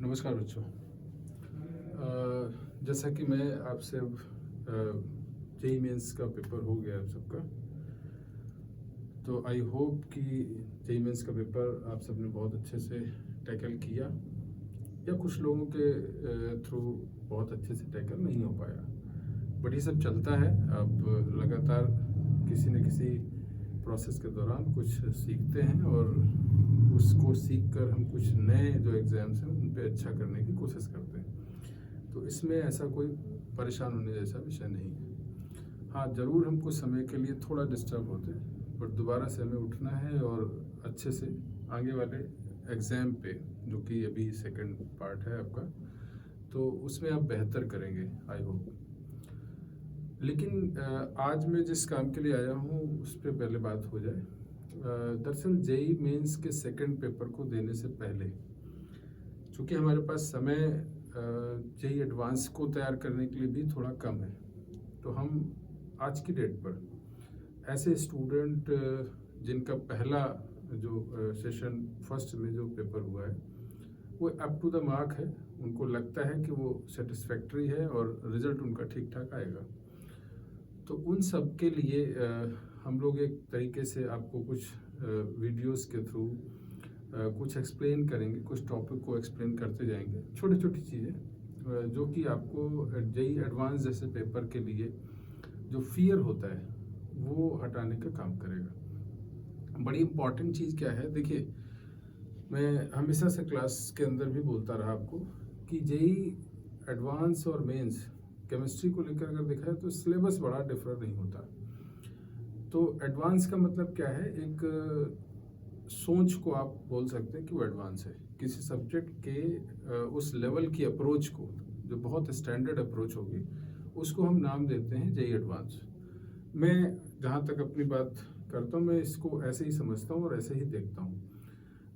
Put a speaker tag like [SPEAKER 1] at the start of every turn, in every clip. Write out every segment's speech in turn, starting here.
[SPEAKER 1] नमस्कार बच्चों। जैसा कि मैं आपसे अब जेई मेंस का पेपर हो गया आप सबका, तो आई होप कि जेई मेंस का पेपर आप सबने बहुत अच्छे से टैकल किया या कुछ लोगों के थ्रू बहुत अच्छे से टैकल नहीं हो पाया, बट ये सब चलता है। आप लगातार किसी न किसी प्रोसेस के दौरान कुछ सीखते हैं और उसको सीख कर हम कुछ नए जो एग्ज़ाम्स हैं उन पे अच्छा करने की कोशिश करते हैं। तो इसमें ऐसा कोई परेशान होने जैसा विषय नहीं है। हाँ, ज़रूर हम कुछ समय के लिए थोड़ा डिस्टर्ब होते हैं, बट दोबारा से हमें उठना है और अच्छे से आगे वाले एग्ज़ाम पे, जो कि अभी सेकंड पार्ट है आपका, तो उसमें आप बेहतर करेंगे आई होप। लेकिन आज मैं जिस काम के लिए आया हूँ उस पर पहले बात हो जाए। दरअसल जेई मेंस के सेकंड पेपर को देने से पहले, चूँकि हमारे पास समय जेई एडवांस को तैयार करने के लिए भी थोड़ा कम है, तो हम आज की डेट पर ऐसे स्टूडेंट जिनका पहला जो सेशन फर्स्ट में जो पेपर हुआ है वो अप टू द मार्क है, उनको लगता है कि वो सेटिस्फैक्ट्री है और रिज़ल्ट उनका ठीक ठाक आएगा, तो उन सब के लिए हम लोग एक तरीके से आपको कुछ वीडियोस के थ्रू कुछ एक्सप्लेन करेंगे, कुछ टॉपिक को एक्सप्लेन करते जाएंगे, छोटी छोटी चीज़ें जो कि आपको जेई एडवांस जैसे पेपर के लिए जो फियर होता है वो हटाने का काम करेगा। बड़ी इम्पॉर्टेंट चीज़ क्या है, देखिए मैं हमेशा से क्लास के अंदर भी बोलता रहा आपको कि जेई एडवांस और मेंस केमिस्ट्री को लेकर अगर देखा है तो सिलेबस बड़ा डिफर नहीं होता। तो एडवांस का मतलब क्या है, एक सोच को आप बोल सकते हैं कि वो एडवांस है, किसी सब्जेक्ट के उस लेवल की अप्रोच को, जो बहुत स्टैंडर्ड अप्रोच होगी, उसको हम नाम देते हैं जेई एडवांस। मैं जहाँ तक अपनी बात करता हूँ, मैं इसको ऐसे ही समझता हूँ और ऐसे ही देखता हूँ।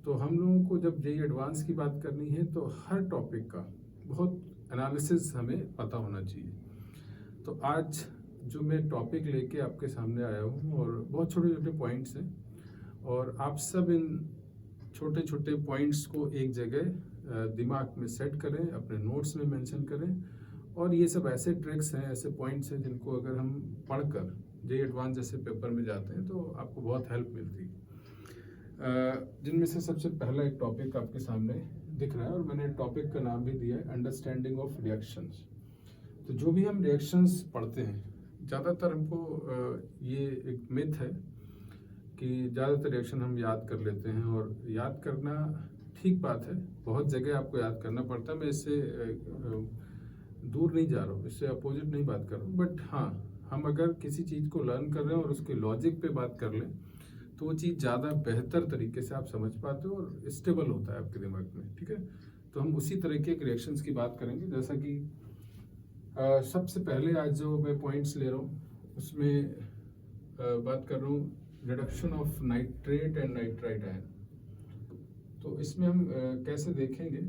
[SPEAKER 1] तो हम लोगों को जब जेई एडवांस की बात करनी है तो हर टॉपिक का बहुत एनालिसिस हमें पता होना चाहिए। तो आज जो मैं टॉपिक लेके आपके सामने आया हूँ और बहुत छोटे छोटे पॉइंट्स हैं, और आप सब इन छोटे छोटे पॉइंट्स को एक जगह दिमाग में सेट करें, अपने नोट्स में मेंशन करें, और ये सब ऐसे ट्रिक्स हैं, ऐसे पॉइंट्स हैं जिनको अगर हम पढ़कर जेई एडवांस जैसे पेपर में जाते हैं तो आपको बहुत हेल्प मिलती है। जिनमें से सबसे पहला एक टॉपिक आपके सामने दिख रहा है और मैंने टॉपिक का नाम भी दिया है अंडरस्टैंडिंग ऑफ रिएक्शंस। तो जो भी हम रिएक्शंस पढ़ते हैं, ज़्यादातर हमको ये एक मिथ है कि ज़्यादातर रिएक्शन हम याद कर लेते हैं, और याद करना ठीक बात है, बहुत जगह आपको याद करना पड़ता है, मैं इससे दूर नहीं जा रहा हूँ, इससे अपोजिट नहीं बात कर रहा हूँ, बट हाँ, हम अगर किसी चीज़ को लर्न कर रहे हैं और उसके लॉजिक पे बात कर लें तो वो चीज़ ज़्यादा बेहतर तरीके से आप समझ पाते हो और स्टेबल होता है आपके दिमाग में, ठीक है। तो हम उसी तरह के रिएक्शंस की बात करेंगे, जैसा कि सबसे पहले आज जो मैं पॉइंट्स ले रहा हूँ उसमें बात कर रहा हूँ reduction of nitrate and nitrite ion. तो इसमें हम कैसे देखेंगे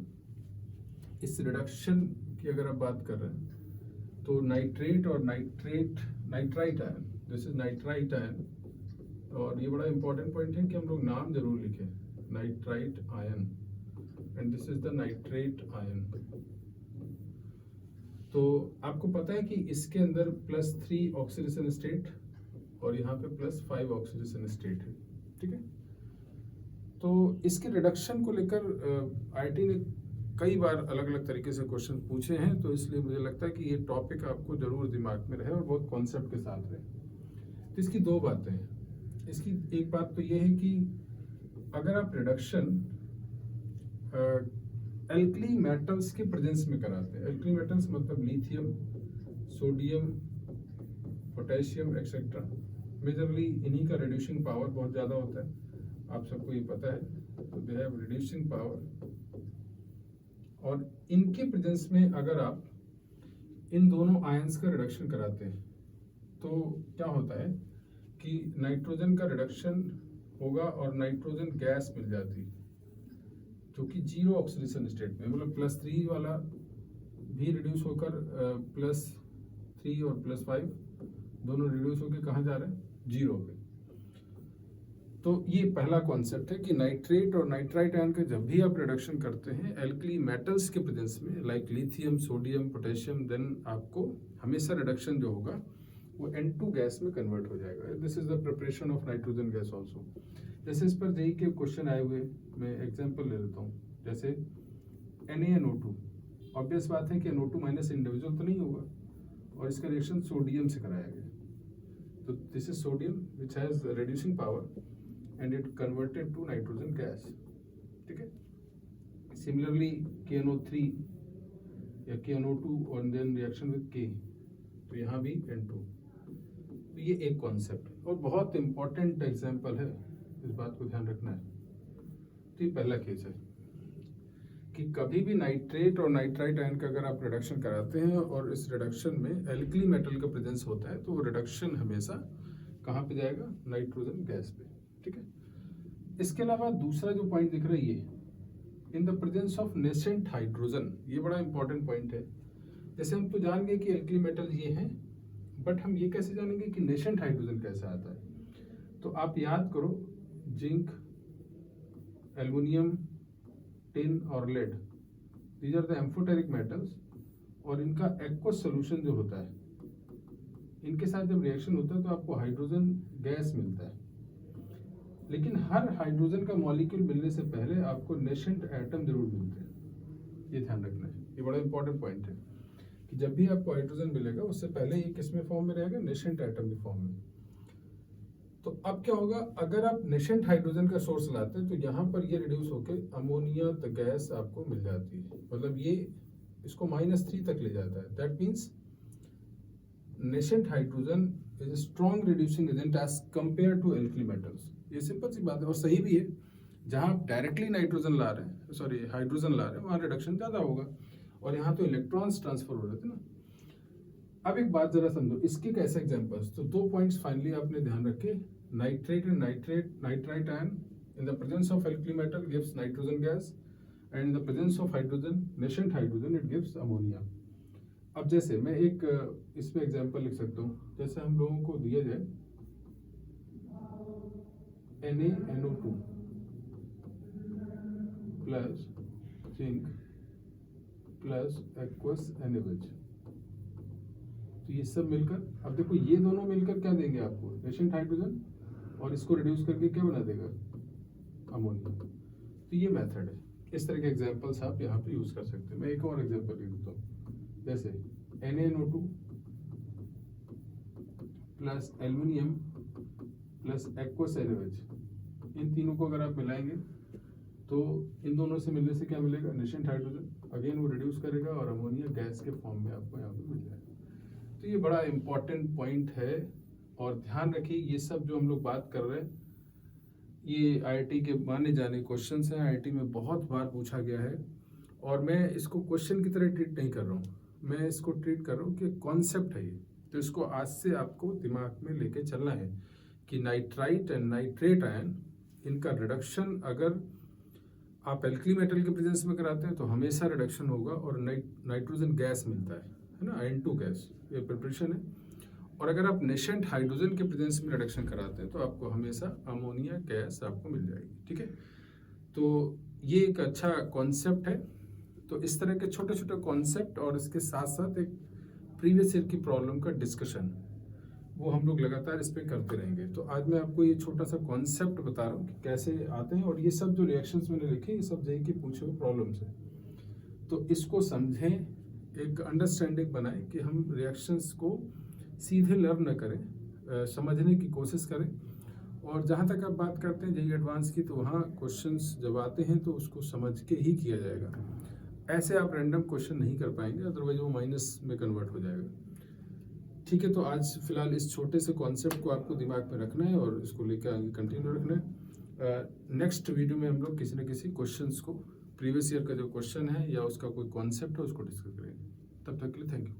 [SPEAKER 1] इस रिडक्शन की, अगर आप बात कर रहे हैं तो नाइट्रेट और nitrite ion, this is nitrite ion, और ये बड़ा इंपॉर्टेंट पॉइंट है कि हम लोग नाम जरूर लिखें, nitrite ion, and this is the nitrate ion. तो आपको पता है कि इसके अंदर +3 ऑक्सीडेशन स्टेट और यहाँ पे +5 ऑक्सीडेशन स्टेट है, ठीक है। तो इसके रिडक्शन को लेकर आईआईटी ने कई बार अलग अलग तरीके से क्वेश्चन पूछे हैं, तो इसलिए मुझे लगता है कि ये टॉपिक आपको जरूर दिमाग में रहे और बहुत कॉन्सेप्ट के साथ रहे। तो इसकी दो बातें हैं। इसकी एक बात तो ये है कि अगर आप रिडक्शन एल्कली मेटल्स के प्रेजेंस में कराते हैं, एल्कली मेटल्स मतलब lithium, sodium, potassium etcetera, majorly इन्हीं का रिड्यूसिंग पावर बहुत ज़्यादा होता है, आप सबको ये पता है। तो दे हैव रिड्यूसिंग पावर, और इनके प्रेजेंस में अगर आप इन दोनों आयंस का रिडक्शन कराते हैं तो क्या होता है कि नाइट्रोजन का रिडक्शन होगा और नाइट्रोजन गैस मिल जाती, जो कि 0 ऑक्सीडेशन स्टेट में, मतलब +3 वाला भी रिड्यूस होकर +3 और +5 दोनों रिड्यूस होकर कहाँ जा रहे हैं, 0 पे। तो ये पहला कॉन्सेप्ट है कि नाइट्रेट और नाइट्राइट आयन का जब भी आप रिडक्शन करते हैं एल्कली मेटल्स के प्रेजेंस में, like lithium, sodium, potassium, then आपको हमेशा रिडक्शन जो होगा वो N2 गैस में कन्वर्ट हो जाएगा। This is the preparation of nitrogen gas also. जैसे इस पर जेई के क्वेश्चन आए हुए, मैं एग्जाम्पल ले लेता हूँ। जैसे NaNO2, ऑब्वियस बात है कि NO2 माइनस इंडिविजुअल तो नहीं होगा, और इसका रिएक्शन सोडियम से कराया गया। तो this is sodium which has reducing power and it converted to nitrogen gas, ठीक है। Similarly KNO3 या KNO2 और then reaction with K, तो यहाँ भी N2। तो ये एक कॉन्सेप्ट है और बहुत इंपॉर्टेंट एग्जाम्पल है, इस बात को ध्यान रखना है। तो ये पहला केस है कि कभी भी नाइट्रेट और नाइट्राइट आयन का अगर आप रिडक्शन कराते हैं और इस रिडक्शन में एल्कली मेटल का प्रेजेंस होता है तो वो रिडक्शन हमेशा कहाँ पे जाएगा? नाइट्रोजन गैस पे, ठीक है। इसके अलावा दूसरा जो पॉइंट दिख रहा है ये in the presence of nascent hydrogen, ये बड़ा इंपॉर्टेंट पॉइंट है। जैसे हम तो जान गए कि एल्कली मेटल ये हैं, बट हम ये कैसे जानेंगे कि नेसेंट हाइड्रोजन कैसे आता है? तो आप याद करो, जिंक, एल्युमिनियम, टिन और lead, these are the amphoteric metals, और इनका एक्वस सोल्यूशन जो होता है, इनके साथ जब रिएक्शन होता है तो आपको हाइड्रोजन गैस मिलता है। लेकिन हर हाइड्रोजन का मॉलिक्यूल मिलने से पहले आपको नेसेंट एटम जरूर मिलते हैं, ये ध्यान रखना है। ये बड़ा इंपॉर्टेंट पॉइंट है कि जब भी आपको हाइड्रोजन मिलेगा उससे पहले ये किस में फॉर्म में रहेगा? नेसेंट एटम की फॉर्म में। तो अब क्या होगा, अगर आप नेसेंट हाइड्रोजन का सोर्स लाते हैं तो यहाँ पर ये रिड्यूस होकर अमोनिया गैस आपको मिल जाती है, मतलब ये इसको -3 तक ले जाता है। That means nascent hydrogen is strong reducing agent as compare to alkali metals. ये सिंपल सी बात है और सही भी है। जहाँ आप डायरेक्टली नाइट्रोजन ला रहे हैं, सॉरी हाइड्रोजन ला रहे हैं, वहाँ रिडक्शन ज़्यादा होगा, और यहाँ तो इलेक्ट्रॉन्स ट्रांसफर हो रहे थे ना। अब एक बात जरा समझो, इसके कैसे एग्जांपल्स? तो 2 पॉइंट्स फाइनली आपने ध्यान रखे, nitrate and nitrite ion in the presence of alkali metal gives nitrogen gas, and in the presence of hydrogen, nascent hydrogen, it gives ammonia. अब जैसे मैं एक इसमें एग्जांपल लिख सकता हूँ, जैसे हम लोगों को दिया जाए NaNO2 plus zinc plus aqueous NaOH, तो ये सब मिलकर, अब देखो ये दोनों मिलकर क्या देंगे आपको? नेसेंट हाइड्रोजन, और इसको रिड्यूस करके क्या बना देगा? अमोनिया। तो ये मेथड है, इस तरह के एग्जांपल्स आप यहाँ पे यूज कर सकते हैं। मैं एक और एग्जांपल लिख देता हूँ, जैसे NaNO2 plus aluminium plus aqueous NaOH, इन तीनों को अगर आप मिलाएंगे तो इन दोनों से मिलने से क्या मिलेगा? नेसेंट हाइड्रोजन, अगेन वो रिड्यूस करेगा और अमोनिया गैस के फॉर्म में आपको यहाँ पे मिल जाएगा। तो ये बड़ा इंपॉर्टेंट पॉइंट है, और ध्यान रखिए ये सब जो हम लोग बात कर रहे हैं ये IIT के माने जाने क्वेश्चंस हैं, IIT में बहुत बार पूछा गया है, और मैं इसको क्वेश्चन की तरह ट्रीट नहीं कर रहा हूँ, मैं इसको ट्रीट कर रहा हूँ कि कॉन्सेप्ट है ये। तो इसको आज से आपको दिमाग में लेके चलना है कि नाइट्राइट एंड नाइट्रेट आयन, इनका रिडक्शन अगर आप एल्कली मेटल के प्रेजेंस में कराते हैं तो हमेशा रिडक्शन होगा, और नाइट्रोजन गैस मिलता है ना, N2 गैस, ये प्रिपरेशन है। और अगर आप नेसेंट हाइड्रोजन के प्रेजेंस में रिडक्शन कराते हैं तो आपको हमेशा अमोनिया गैस आपको मिल जाएगी, ठीक है। तो ये एक अच्छा कॉन्सेप्ट है। तो इस तरह के छोटे छोटे कॉन्सेप्ट और इसके साथ साथ एक प्रीवियस ईयर की प्रॉब्लम का डिस्कशन, वो हम लोग लगातार इस पर करते रहेंगे। तो आज मैं आपको ये छोटा सा कॉन्सेप्ट बता रहा हूँ कि कैसे आते हैं, और ये सब जो रिएक्शंस मैंने लिखे ये सब जेईई के पूछे हुए प्रॉब्लम्स हैं। तो इसको समझें, एक अंडरस्टैंडिंग बनाएं कि हम रिएक्शंस को सीधे लर्न न करें, समझने की कोशिश करें। और जहाँ तक आप बात करते हैं जेईई एडवांस की, तो वहाँ क्वेश्चंस जब आते हैं तो उसको समझ के ही किया जाएगा। ऐसे आप रैंडम क्वेश्चन नहीं कर पाएंगे, अदरवाइज वो माइनस में कन्वर्ट हो जाएगा, ठीक है। तो आज फिलहाल इस छोटे से कॉन्सेप्ट को आपको दिमाग में रखना है और इसको लेकर आगे कंटिन्यू रखना है। नेक्स्ट वीडियो में हम लोग किसी न किसी क्वेश्चंस को, प्रीवियस ईयर का जो क्वेश्चन है या उसका कोई कॉन्सेप्ट है उसको डिस्कस करेंगे। तब तक के लिए थैंक यू।